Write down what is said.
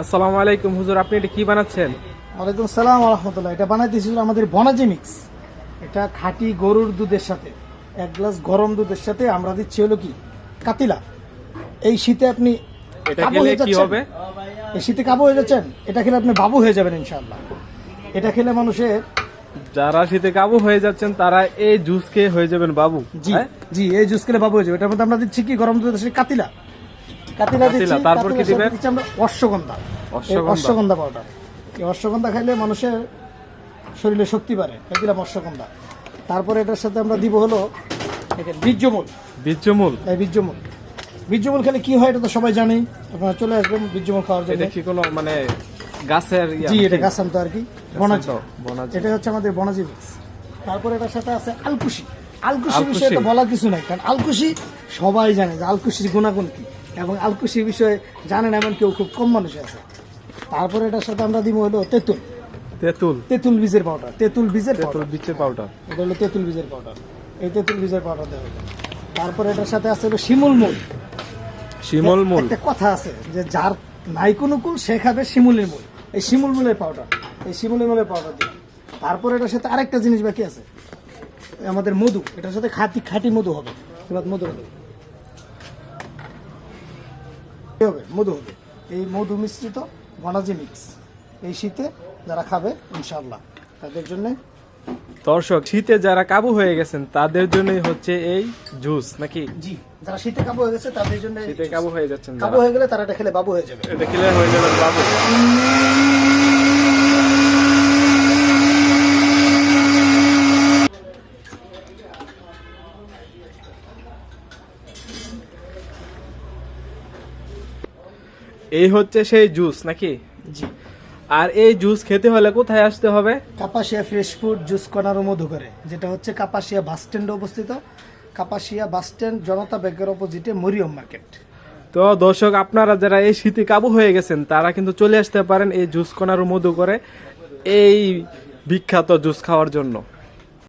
আসসালামু আলাইকুম হুজুর, আপনি এটা কি বানাচ্ছেন? ওয়ালাইকুম আসসালাম ওয়া রাহমাতুল্লাহ। এটা বানাইতেছি আমাদের বনাজি মিক্স। এটা খাঁটি গরুর দুধের সাথে এক গ্লাস গরম দুধের সাথে আমরা দিচ্ছি হলো কি কাতিলা। এই শীতে আপনি এটা কাবু খেলে হয়ে কি যাচ্ছেন। হবে? এই শীতে কাবু হয়ে যাচ্ছেন, এটা খেলে আপনি বাবু হয়ে যাবেন ইনশাআল্লাহ। এটা খেলে মানুষের যারা শীতে কাবু হয়ে যাচ্ছেন তারা এই জুস খেয়ে হয়ে যাবেন বাবু। জি হ্যাঁ? জি এই জুস খেলে বাবু হয়ে যাবে। এটার মধ্যে আমরা দিচ্ছি কি গরম দুধের সাথে কাতিলা। কাতিলা দিচ্ছি, তারপর কি কাতিলার সাথে দিবেন? দিচ্ছি আমরা অশ্বগন্ধা। এই অশ্বগন্ধা। অশ্বগন্ধা পাউডার। এই অশ্বগন্ধা খাইলে মানুষের শরীরে শক্তি বাড়ে। এই দিলাম অশ্বগন্ধা। তারপরে এটার সাথে আমরা দিব হলো এখানে বীর্যমূল। বীর্যমূল। এই বীর্যমূল, বীর্যমূল খেলে কি হয় এটা তো সবাই জানেই। আপনারা চলে আসবেন বীর্যমূল খাওয়ার জন্য। এটা কি কোনো মানে গাছের জি এটা গাছ আনতো আর কি, বনাজি। বনাজি। এটা হচ্ছে আমাদের বনাজি মিক্স। তারপরে এটার সাথে আছে আলকুশি। আলকুশি আলকুশি। বিষয়ে তো বলার কিছু নাই, কারণ আলকুশি সবাই জানে যে আলকুশির গুণাগুণ কি, এবং আলকুশির বিষয়ে জানেন এমন কেউ খুব কম মানুষ আছে। তারপরে এটার সাথে আমরা দিব হলো তেঁতুল। তেঁতুল। তেঁতুল বীজের পাউডার। তেঁতুল বীজের তেঁতুল পাউডার। বিচের পাউডার। এটা হলো তেঁতুল বীজের পাউডার। এই তেঁতুল বীজের পাউডার দেওয়া হবে। তারপরে এটার সাথে আছে হলো শিমুল মূল। শিমল মূল। একটা কথা আছে যে যার নাই কোনো কুল সে খাবে শিমুলের মূল। এই শিমুল মূলের পাউডার, এই শিমুলের মূলের পাউডার দিই। তারপরে এটার সাথে আরেকটা জিনিস বাকি আছে, আমাদের মধু। এটার সাথে খাঁটি মধু হবে। এবার মধু হবে, মধু হবে। এই মধু মিশ্রিত বনাজি মিক্স এই শীতে যারা খাবে ইনশাআল্লাহ তাদের জন্য। দর্শক, শীতে যারা কাবু হয়ে গেছেন তাদের জন্যই হচ্ছে এই জুস নাকি? জি, যারা শীতে কাবু হয়ে গেছে তাদের জন্য। শীতে কাবু হয়ে যাচ্ছেন কাবু যারা, হয়ে গেলে তারা এটা খেলে বাবু হয়ে যাবে। এটা খেলে হয়ে যাবেন বাবু। এই হচ্ছে সেই জুস নাকি? জি। আর এই জুস খেতে হলে কোথায় আসতে হবে? Kapasia fresh food juice corner ও মধুকরে, যেটা হচ্ছে কাপাসিয়া বাস স্ট্যান্ডে অবস্থিত। কাপাসিয়া বাস স্ট্যান্ড জনতা ব্যাংকের অপোজিটে মরিয়ম মার্কেট। তো দর্শক, আপনারা যারা এই শীতে কাবু হয়ে গেছেন তারা কিন্তু চলে আসতে পারেন এই জুস কর্নার ও মধুকরে এই বিখ্যাত জুস খাওয়ার জন্য।